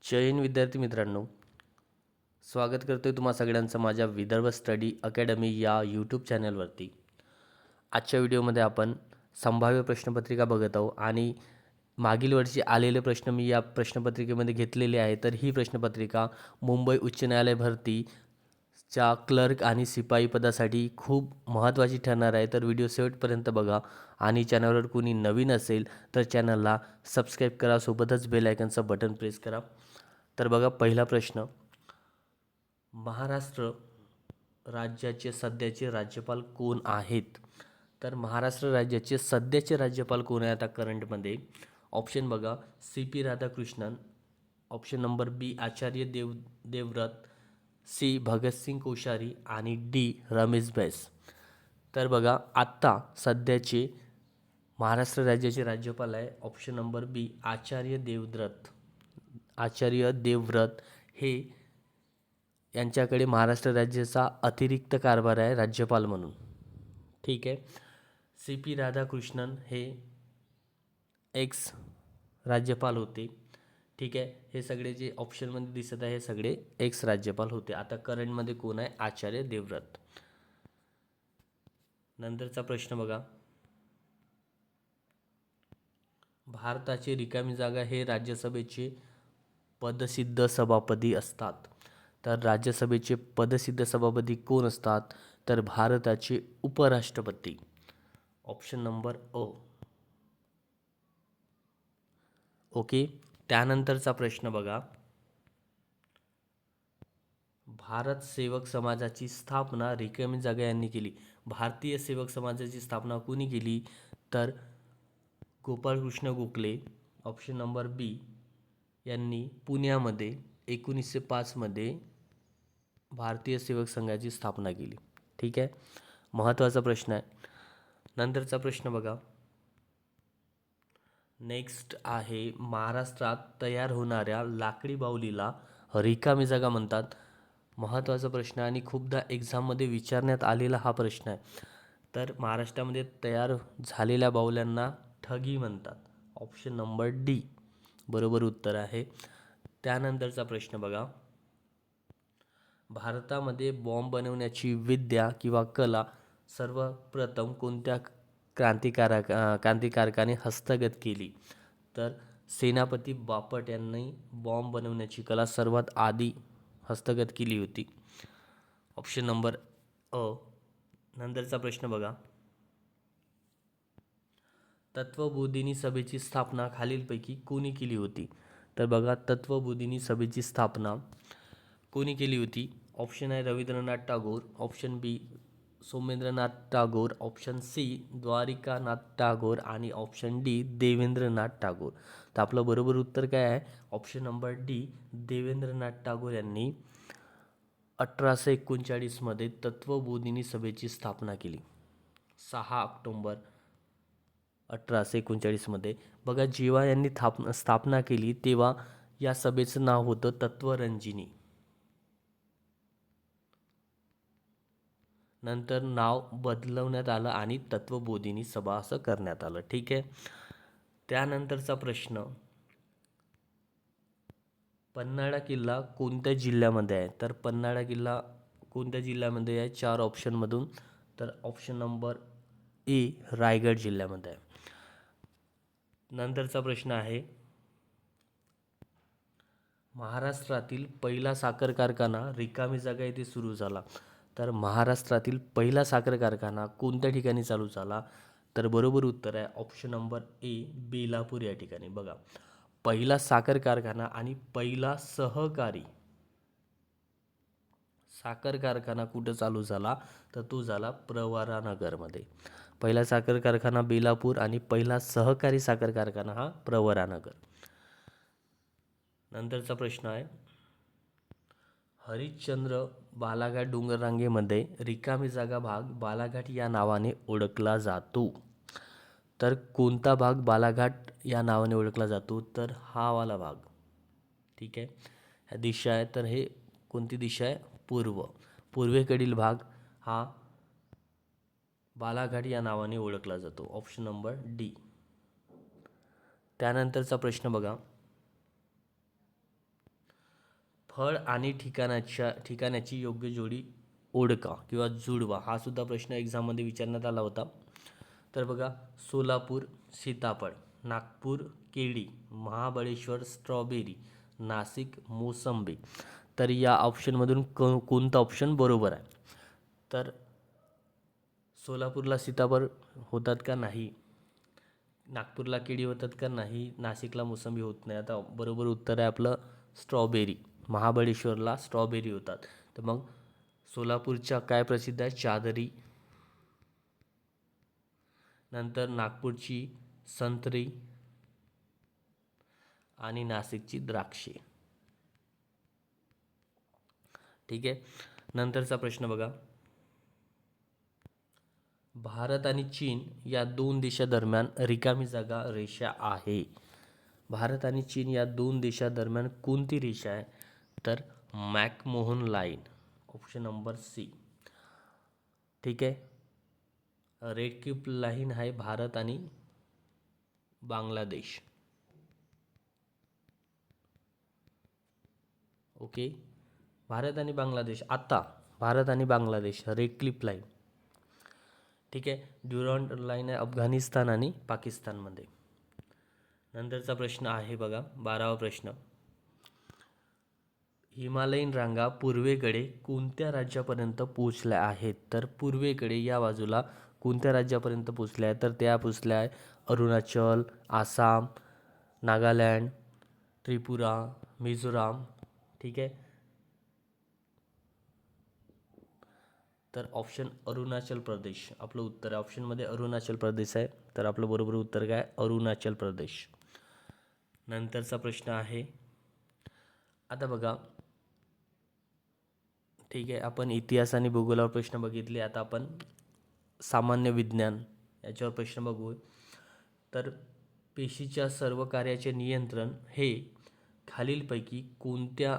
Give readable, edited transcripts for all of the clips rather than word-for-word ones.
जय हिंद विद्यार्थी मित्रांनो, स्वागत करतोय तुम्हा सगळ्यांचं माझ्या विदर्भ स्टडी अकॅडमी या यूट्यूब चॅनलवरती. आजच्या व्हिडिओमध्ये आपण संभाव्य प्रश्नपत्रिका बघत आहोत आणि मागील वर्षी आलेले प्रश्न मी या प्रश्नपत्रिकेमध्ये घेतलेले आहे. तर ही प्रश्नपत्रिका मुंबई उच्च न्यायालय भरतीच्या क्लर्क आणि शिपाई पदासाठी खूप महत्त्वाची ठरणार आहे. तर व्हिडिओ शेवटपर्यंत बघा आणि चॅनलवर कोणी नवीन असेल तर चॅनलला सबस्क्राईब करा, सोबतच बेल आयकनचं बटन प्रेस करा. तर बघा, पहिला प्रश्न, महाराष्ट्र राज्याचे सध्याचे राज्यपाल कोण आहेत? तर महाराष्ट्र राज्याचे सध्याचे राज्यपाल कोण आहे आता करंटमध्ये? ऑप्शन बघा, C P Radhakrishnan, option number B Acharya Devvrat, C Bhagat Singh Koshyari आणि डी रमेश बैस. तर बघा, आत्ता सध्याचे महाराष्ट्र राज्याचे राज्यपाल आहे option number B Acharya Devvrat हे यांच्याकडे महाराष्ट्र राज्याचा अतिरिक्त कारभार आहे राज्यपाल म्हणून. ठीक आहे. सी पी राधाकृष्णन हे एक्स राज्यपाल होते. ठीक आहे. हे सगळे जे ऑप्शनमध्ये दिसत आहे हे सगळे एक्स राज्यपाल होते. आता करंटमध्ये कोण आहे? आचार्य देवव्रत. नंतरचा प्रश्न बघा, भारताची रिकामी जागा हे राज्यसभेचे पदसिद्ध सभापती असतात. तर राज्यसभेचे पदसिद्ध सभापती कोण असतात? तर भारताचे उपराष्ट्रपती. ऑप्शन नंबर अ. ओके. त्यानंतरचा प्रश्न बघा, भारत सेवक समाजाची स्थापना रिकामी जागा यांनी केली. भारतीय सेवक समाजाची स्थापना कोणी केली? तर गोपाळकृष्ण गोखले, ऑप्शन नंबर बी, यांनी पुण्यामध्ये 1905 मध्ये भारतीय सेवक संघाची स्थापना केली. ठीक आहे. महत्त्वाचा प्रश्न आहे. नंतरचा प्रश्न बघा, नेक्स्ट आहे, महाराष्ट्रात तयार होणाऱ्या लाकडी बाहुलीला रिकामी जागा म्हणतात. महत्त्वाचा प्रश्न आणि खूपदा एक्झाममध्ये विचारण्यात आलेला हा प्रश्न आहे. तर महाराष्ट्रामध्ये तयार झालेल्या बाहुल्यांना ठगी म्हणतात. ऑप्शन नंबर डी बरोबर उत्तर आहे. त्यानंतरचा प्रश्न बघा, भारतामध्ये बॉम्ब बनवण्याची विद्या किंवा कला सर्वप्रथम कोणत्या क्रांतिकारकाने हस्तगत केली? तर सेनापती बापट यांनी बॉम्ब बनवण्याची कला सर्वात आधी हस्तगत केली होती. ऑप्शन नंबर अ. नंतरचा प्रश्न बघा, तत्वबोधिनी सभेची स्थापना खालीलपैकी कोणी केली होती? तर बघा, तत्वबोधिनी सभेची स्थापना कोणी केली होती? ऑप्शन आहे रवींद्रनाथ टागोर, ऑप्शन बी सोमेंद्रनाथ टागोर, ऑप्शन सी द्वारिकानाथ टागोर आणि ऑप्शन डी देवेंद्रनाथ टागोर. तर आपलं बरोबर उत्तर काय आहे? Option number D Debendranath Tagore यांनी 1839 मध्ये तत्वबोधिनी सभेची स्थापना केली. 6 ऑक्टोंबर 1839 मध्ये. बघा, जेव्हा यांनी स्थापना केली तेव्हा या सभेचं नाव होतं तत्वरंजिनी. नंतर नाव बदलवण्यात आलं आणि तत्वबोधिनी सभा असं करण्यात आलं. ठीक आहे. त्यानंतरचा प्रश्न, पन्हाळा किल्ला कोणत्या जिल्ह्यामध्ये आहे? तर पन्हाळा किल्ला कोणत्या जिल्ह्यामध्ये आहे? 4 ऑप्शनमधून. तर ऑप्शन नंबर ए रायगड जिल्ह्यामध्ये आहे. नंतरचा प्रश्न आहे, महाराष्ट्रातील पहिला साखर कारखाना रिकामी जागा येथे सुरू झाला. तर महाराष्ट्रातील पहिला साखर कारखाना कोणत्या ठिकाणी चालू झाला? तर बरोबर उत्तर आहे ऑप्शन नंबर ए बेलापूर या ठिकाणी. बघा, पहिला साखर कारखाना आणि पहिला सहकारी साखर कारखाना कुठं चालू झाला? तर तो झाला प्रवरानगरमध्ये. पहिला साखर कारखाना बेलापूर आणि पहिला सहकारी साखर कारखाना हा प्रवरानगर. नंतरचा प्रश्न आहे, हरिश्चंद्र बालाघाट डोंगररांगेमध्ये रिकामी जागा भाग बालाघाट या नावाने ओळखला जातो. तर कोणता भाग बालाघाट या नावाने ओळखला जातो? तर हा वाला भाग. ठीक आहे. ह्या दिशा आहे, तर हे कोणती दिशा आहे? पूर्व. पूर्वेकडील भाग हा बालाघाट या नावाने ओळखला जातो. Option number D. त्यानंतरचा प्रश्न बघा, फळ आणि ठिकाणाची योग्य जोडी ओळखा किंवा जुळवा, हा सुद्धा प्रश्न एक्झाममध्ये विचारण्यात आला होता. तर बघा, सोलापूर सीताफळ, नागपूर केळी, महाबळेश्वर स्ट्रॉबेरी, नाशिक मोसंबी. तर या ऑप्शनमधून कोणता ऑप्शन बरोबर आहे? तर सोलापूरला सीताफळ होतात का? नाही. नागपूरला केळी होतात का? नाही. नाशिकला मोसंबी होत नाही. आता बरोबर उत्तर आहे आपलं स्ट्रॉबेरी. महाबळेश्वरला स्ट्रॉबेरी होतात. तर मग सोलापूरच्या काय प्रसिद्ध आहे? चादरी. नंतर नागपूरची संत्री आणि नाशिकची द्राक्षे. ठीक आहे. नंतरचा प्रश्न बघा, भारत आणि चीन या दोन देशादरम्यान रिकामी जागा रेषा आहे. भारत आणि चीन या दोन देशादरम्यान कोणती रेषा आहे? तर McMahon line, option number C. ठीक आहे. रेड क्लिफ लाईन आहे भारत आणि बांगलादेश. ओके, भारत आणि बांगलादेश. आता भारत आणि बांगलादेश, रेड क्लिफ लाईन. ठीक आहे. ड्युरॉन्ड लाईन आहे अफगाणिस्तान आणि पाकिस्तानमध्ये. नंतरचा प्रश्न आहे बघा, 12वा प्रश्न, हिमालयीन रांगा पूर्वेकडे कोणत्या राज्यापर्यंत पोहोचल्या आहेत? तर पूर्वेकडे या बाजूला कोणत्या राज्यापर्यंत पोहोचल्या आहेत? तर त्या पोहोचल्या आहे अरुणाचल, आसाम, नागालँड, त्रिपुरा, मिझोराम. ठीक आहे. तर ऑप्शन अरुणाचल प्रदेश आपलं उत्तर आहे. ऑप्शनमध्ये अरुणाचल प्रदेश आहे. तर आपलं बरोबर उत्तर काय? अरुणाचल प्रदेश. नंतरचा प्रश्न आहे, आता बघा, ठीक आहे, आपण इतिहास आणि भूगोलावर प्रश्न बघितले. आता आपण सामान्य विज्ञान याच्यावर प्रश्न बघू. तर पेशीच्या सर्व कार्याचे नियंत्रण हे खालीलपैकी कोणत्या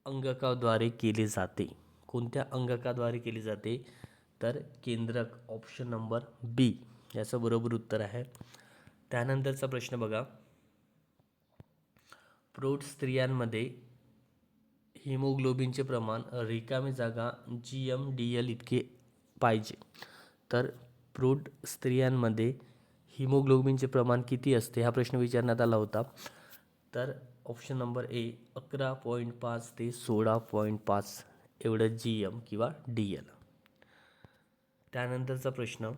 अंगकाद्वारे केले जाते? कोणत्या अंगकाद्वारे केले जाते? तर केंद्रक, ऑप्शन नंबर बी याचं बरोबर उत्तर आहे. त्यानंतरचा प्रश्न बघा, प्रौढ स्त्रियांमध्ये हिमोग्लोबिनचे प्रमाण रिकामी जागा GMDL इतके पाहिजे. तर प्रौढ स्त्रियांमध्ये हिमोग्लोबिनचे प्रमाण किती असते, हा प्रश्न विचारण्यात आला होता. तर ऑप्शन नंबर ए 11.5 ते 16.5 एवढं GM किंवा DL. त्यानंतरचा प्रश्न,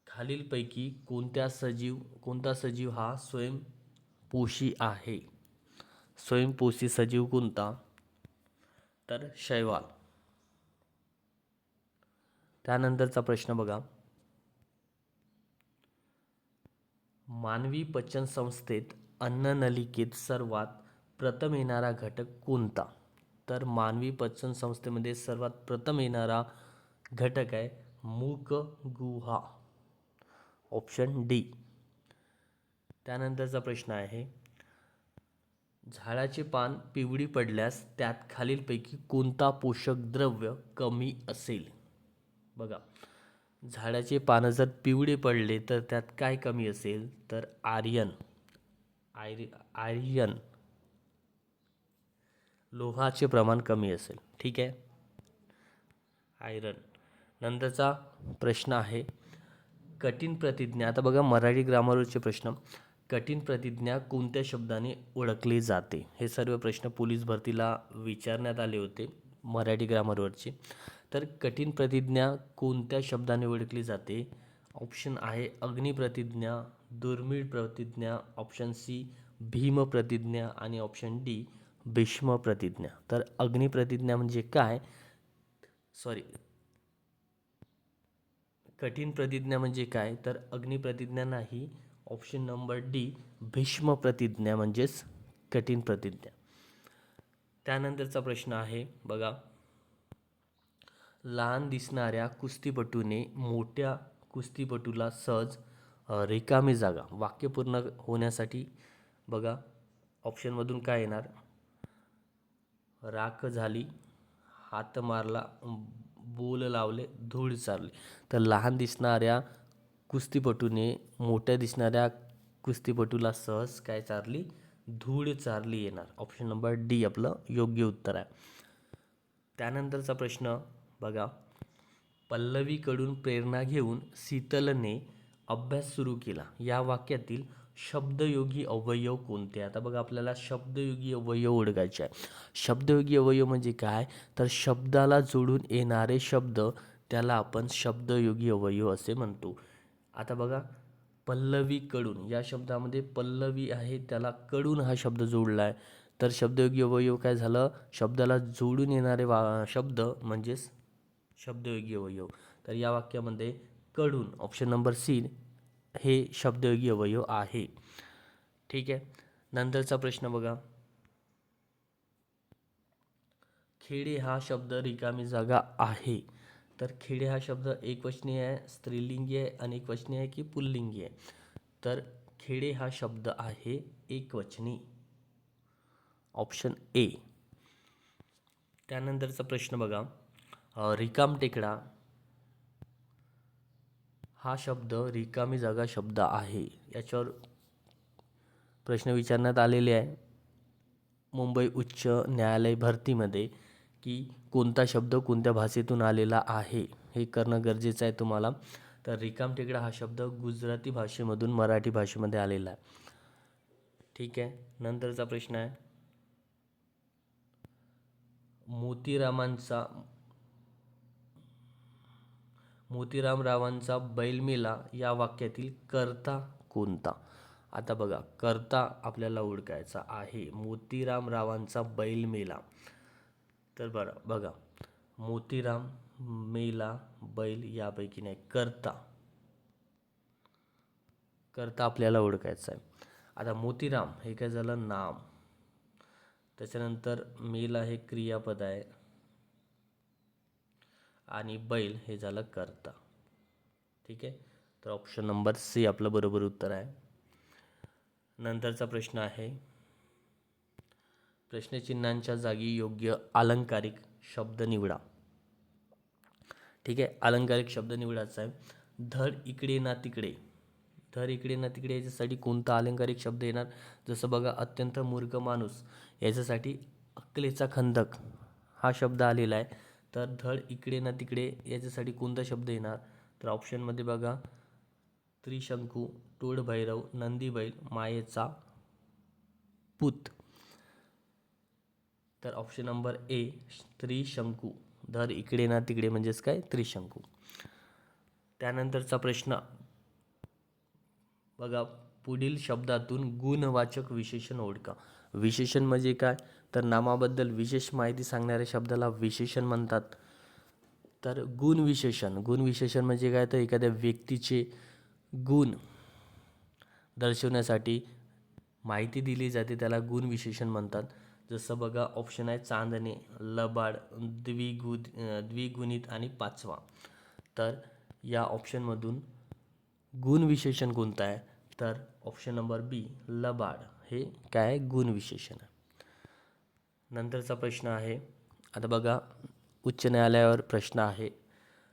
खालीलपैकी कोणता सजीव हा स्वयंपोषी आहे? स्वयंपोषी सजीव कोणता? तर शैवाल. त्यानंतरचा प्रश्न बघा, मानवी पचन संस्थेत अन्ननलिकेत सर्वात प्रथम येणारा घटक कोणता? तर मानवी पचन संस्थेमध्ये सर्वात प्रथम येणारा घटक आहे मुखगुहा, ऑप्शन डी. त्यानंतरचा प्रश्न आहे, झाडाचे पान पिवळी पडल्यास त्यात खालीलपैकी कोणता पोषक द्रव्य कमी असेल? बघा, झाडाचे पानं जर पिवळे पडले तर त्यात काय कमी असेल? तर आर्यन, लोहाचे प्रमाण कमी असेल. ठीक आहे, आयरन. नंतरचा प्रश्न आहे, कठीण प्रतिज्ञा. आता बघा, मराठी ग्रामरवरचे प्रश्न. कठीण प्रतिज्ञा कोणत्या शब्दाने ओळखली जाते? हे सर्व प्रश्न पोलीस भरतीला विचारण्यात आले होते मराठी ग्रामरवरचे. तर कठीण प्रतिज्ञा कोणत्या शब्दाने ओळखली जाते? ऑप्शन आहे अग्निप्रतिज्ञा, दुर्मिळ प्रतिज्ञा, ऑप्शन सी भीम प्रतिज्ञा आणि ऑप्शन डी भीष्म प्रतिज्ञा. तर अग्निप्रतिज्ञा म्हणजे काय? सॉरी, कठीण प्रतिज्ञा म्हणजे काय? तर अग्निप्रतिज्ञा नाही, ऑप्शन नंबर डी भीष्म प्रतिज्ञा म्हणजेच कठीण प्रतिज्ञा. त्यानंतरचा प्रश्न आहे बघा, लहान दिसणाऱ्या कुस्तीपटूने मोठ्या कुस्तीपटूला सहज रिकामी जागा वाक्य पूर्ण होण्यासाठी बघा ऑप्शनमधून काय येणार? राख झाली, हात मारला, बोल लावले, धूळ चारली. तर लहान दिसणाऱ्या कुस्तीपटूने मोठ्या दिसणाऱ्या कुस्तीपटूला सहज काय चारली? धूळ चारली येणार. ऑप्शन नंबर डी आपलं योग्य उत्तर आहे. त्यानंतरचा प्रश्न बघा, पल्लवीकडून प्रेरणा घेऊन शीतलने अभ्यास सुरू केला. या वाक्यातील शब्दयोगी अवयव कोणते? आता बघा, आपल्याला शब्दयोगी अवयव ओळखायचे आहे. शब्दयोगी अवयव म्हणजे काय, तर शब्दाला जोडून येणारे शब्द, त्याला आपण शब्दयोगी अवयव असे म्हणतो. आता बघा, पल्लवीकडून या शब्दामध्ये पल्लवी आहे, त्याला कडून हा शब्द जोडला आहे, तर शब्दयोगी अवयव काय झालं, शब्दाला जोडून येणारे शब्द म्हणजेच शब्दयोगी अवयव. तर या वाक्यामध्ये कडून, ऑप्शन नंबर सी हे शब्दयोगी अवयव आहे. ठीक आहे. नंतरचा प्रश्न बघा, खेडे हा शब्द रिकामी जागा आहे. तर खेडे हा शब्द एकवचनी आहे, स्त्रीलिंगी आहे, अनेकवचनी आहे की पुल्लिंगी आहे? तर खेडे हा शब्द आहे एकवचनी, ऑप्शन ए. त्यानंतरचा प्रश्न बघा, रिकामटेकडा हा शब्द रिकामी जागा शब्द आहे. याच्यावर प्रश्न विचारण्यात आलेले आहे मुंबई उच्च न्यायालय भरतीमध्ये, की कोणता शब्द कोणत्या भाषेतून आलेला आहे, हे करणं गरजेचं आहे तुम्हाला. तर रिकामटेकडा हा शब्द गुजराती भाषेमधून मराठी भाषेमध्ये आलेला आहे. ठीक आहे. नंतरचा प्रश्न आहे, मोतीरामरावांचा बैलमेला या वाक्यातील कर्ता कोणता? आता बघा, कर्ता आपल्याला ओळखायचा आहे. मोतीरामरावांचा बैलमेला, तर बघा, मोतीराम, मेला, बैल यापैकी नाही, कर्ता आपल्याला ओळखायचा आहे. आता मोतीराम हे काय झालं, नाम. त्याच्यानंतर मेला हे क्रियापद आहे आणि बैल हे झालं कर्ता. ठीक आहे. तर ऑप्शन नंबर सी आपलं बरोबर उत्तर आहे. नंतरचा प्रश्न आहे, प्रश्नचिन्हांच्या जागी योग्य अलंकारिक शब्द निवडा. ठीक आहे. अलंकारिक शब्द निवडायचा आहे. धड इकडे ना तिकडे, धड इकडे ना तिकडे याच्यासाठी कोणता अलंकारिक शब्द येणार? जसं बघा, अत्यंत मूर्ख माणूस याच्यासाठी अक्कलेचा खंदक हा शब्द आलेला आहे. तर धड इकडे ना तिकडे याच्यासाठी कोणता शब्द येणार? तर ऑप्शनमध्ये बघा, त्रिशंकू, टोळभैरव, नंदीबैल, मायेचा पूत. तर ऑप्शन नंबर ए त्रिशंकू. धड इकडे ना तिकडे म्हणजेच काय, त्रिशंकू. त्यानंतरचा प्रश्न बघा, पुढील शब्दातून गुणवाचक विशेषण ओळखा. विशेषण म्हणजे काय, तर नामाबद्दल विशेष माहिती सांगणाऱ्या शब्दाला विशेषण म्हणतात. तर गुणविशेषण म्हणजे काय, तर एखाद्या व्यक्तीचे गुण दर्शवण्यासाठी माहिती दिली जाते, त्याला गुणविशेषण म्हणतात. जसं बघा, ऑप्शन आहे चांदणे, लबाड, द्विगुणित आणि पाचवा. तर या ऑप्शनमधून गुणविशेषण कोणतं आहे? तर ऑप्शन नंबर बी लबाड हे काय, गुणविशेषण आहे. नंतरचा प्रश्न आहे, आता बघा, उच्च न्यायालयावर प्रश्न आहे,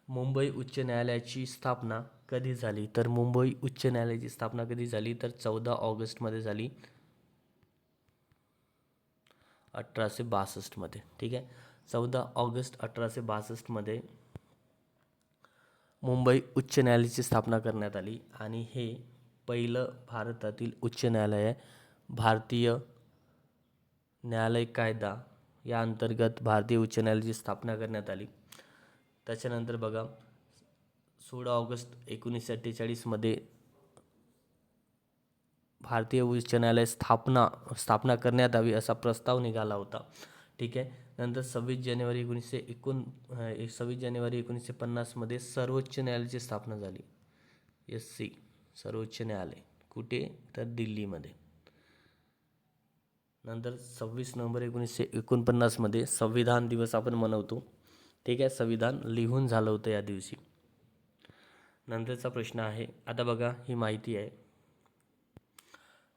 मुंबई उच्च न्यायालयाची स्थापना कधी झाली? तर मुंबई उच्च न्यायालयाची स्थापना कधी झाली? तर 14 ऑगस्टमध्ये झाली, 1862 मध्ये. ठीक आहे. 14 ऑगस्ट 1862 मुंबई उच्च न्यायालयाची स्थापना करण्यात आली आणि हे पहिलं भारतातील उच्च न्यायालय आहे. भारतीय न्यायालय कायदा या अंतर्गत भारतीय उच्च न्यायालयाची स्थापना करण्यात आली. त्याच्यानंतर बघा, 16 ऑगस्ट 1948 भारतीय उच्च न्यायालय स्थापना करण्यात यावी असा प्रस्ताव निघाला होता. ठीक आहे. नंतर 26 जानेवारी 1950 सर्वोच्च न्यायालयाची स्थापना झाली. SC सर्वोच्च न्यायालय कुठे? तर दिल्लीमध्ये. नंतर 26 नोव्हेंबर 1949 संविधान दिवस आपण मनवतो. ठीक आहे. संविधान लिहून झालं होतं या दिवशी. नंतरचा प्रश्न आहे, आता बघा, ही माहिती आहे,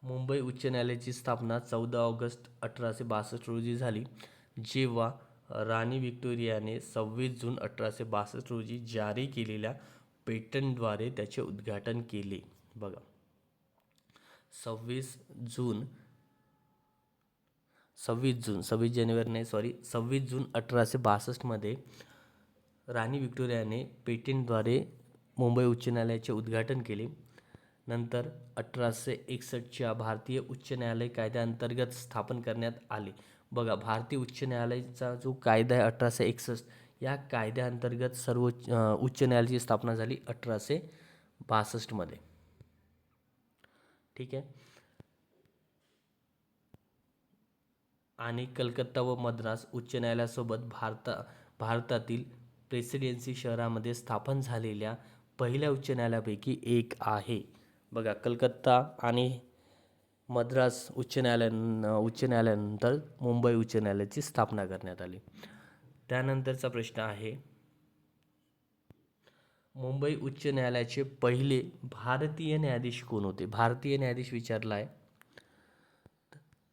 मुंबई उच्च न्यायालयाची स्थापना 14 ऑगस्ट 1862 रोजी झाली, जेव्हा राणी व्हिक्टोरियाने 26 जून 1862 रोजी जारी केलेल्या पेटंटद्वारे त्याचे उद्घाटन केले. बघा, 26 जून 26 जानेवारी नाही, 26 जून 1862मध्ये राणी व्हिक्टोरियाने पेटेंटद्वारे मुंबई उच्च न्यायालयाचे उद्घाटन केले. नंतर 1861च्या भारतीय उच्च न्यायालय कायद्याअंतर्गत स्थापन करण्यात आले. बघा, भारतीय उच्च न्यायालयाचा जो कायदा आहे 1861, या कायद्याअंतर्गत उच्च न्यायालयाची स्थापना झाली 1862मध्ये. ठीक आहे. आणि कलकत्ता व मद्रास उच्च न्यायालयासोबत भारतातील प्रेसिडेन्सी शहरामध्ये स्थापन झालेल्या पहिल्या उच्च न्यायालयापैकी एक आहे. बघा, कलकत्ता आणि मद्रास उच्च न्यायालयानंतर मुंबई उच्च न्यायालयाची स्थापना करण्यात आली. त्यानंतरचा प्रश्न आहे, मुंबई उच्च न्यायालयाचे पहिले भारतीय न्यायाधीश कोण होते? भारतीय न्यायाधीश विचारला आहे.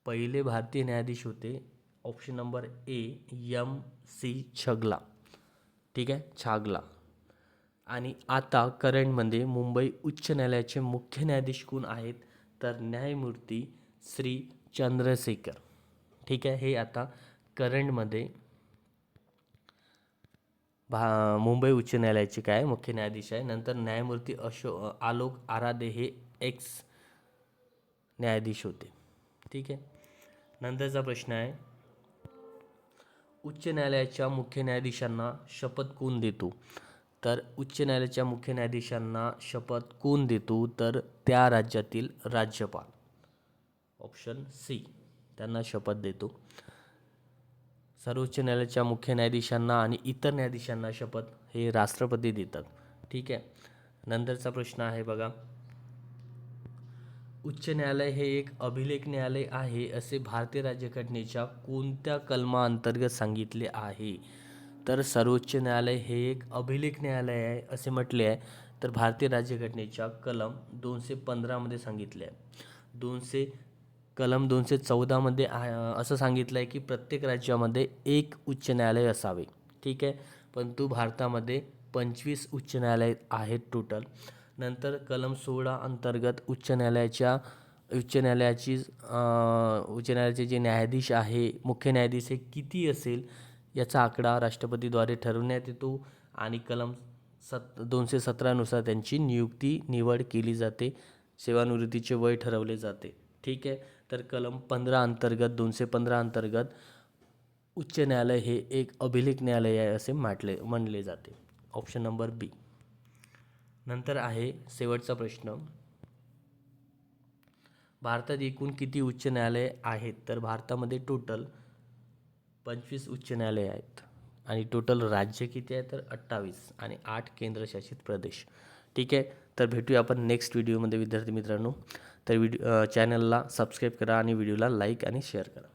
पहिले भारतीय न्यायाधीश होते option number A M.C. Chagla. ठीक आहे, छागला. आणि आता करंटमध्ये मुंबई उच्च न्यायालयाचे मुख्य न्यायाधीश कोण आहेत? तर न्यायमूर्ती श्री चंद्रशेखर. ठीक आहे, हे आता करंटमध्ये मुंबई उच्च न्यायालयाचे काय मुख्य न्यायाधीश आहे. नंतर न्यायमूर्ती आलोक आराधे हे एक्स न्यायाधीश होते. ठीक आहे. नंतरचा प्रश्न आहे, उच्च न्यायालयाच्या मुख्य न्यायाधीशांना शपथ कोण देतो? तर उच्च न्यायालयाच्या मुख्य न्यायाधीशांना शपथ कोण देतो? तर त्या राज्यातील राज्यपाल. ऑप्शन सी, त्यांना शपथ देतो. सर्वोच्च न्यायालयाच्या मुख्य न्यायाधीशांना आणि इतर न्यायाधीशांना शपथ हे राष्ट्रपती देतात. ठीक आहे. नंतरचा प्रश्न आहे बघा, उच्च न्यायालय हे एक अभिलेख न्यायालय आहे असे भारतीय राज्यघटनेच्या कोणत्या कलमाअंतर्गत सांगितले आहे? तर सर्वोच्च न्यायालय हे एक अभिलेख न्यायालय आहे असे म्हटले आहे. तर भारतीय राज्यघटनेच्या कलम 215मध्ये सांगितले आहे. कलम 214मध्ये असं सांगितलं आहे की प्रत्येक राज्यामध्ये एक उच्च न्यायालय असावे. ठीक आहे, परंतु भारतामध्ये 25 उच्च न्यायालय आहेत टोटल. नंतर कलम 16 अंतर्गत उच्च न्यायालयाचे जे न्यायाधीश आहे, मुख्य न्यायाधीश हे किती असेल याचा आकडा राष्ट्रपतीद्वारे ठरवण्यात येतो. आणि कलम 217नुसार त्यांची निवड केली जाते. सेवानिवृत्तीचे वय ठरवले जाते. ठीक आहे. तर कलम 215 अंतर्गत उच्च न्यायालय हे एक अभिलेख न्यायालय आहे असे म्हणले जाते. ऑप्शन नंबर बी. नंतर आहे शेवटचा प्रश्न, भारतात एकूण किती उच्च न्यायालये आहेत? तर भारतामध्ये टोटल 25 उच्च न्यायालये आहेत. आणि टोटल राज्य किती आहे? तर 28 आणि 8 केंद्रशासित प्रदेश. ठीक आहे. तर भेटूया आपण नेक्स्ट व्हिडिओमध्ये विद्यार्थी मित्रांनो. तर चॅनलला सबस्क्राईब करा आणि व्हिडिओला लाईक आणि शेअर करा.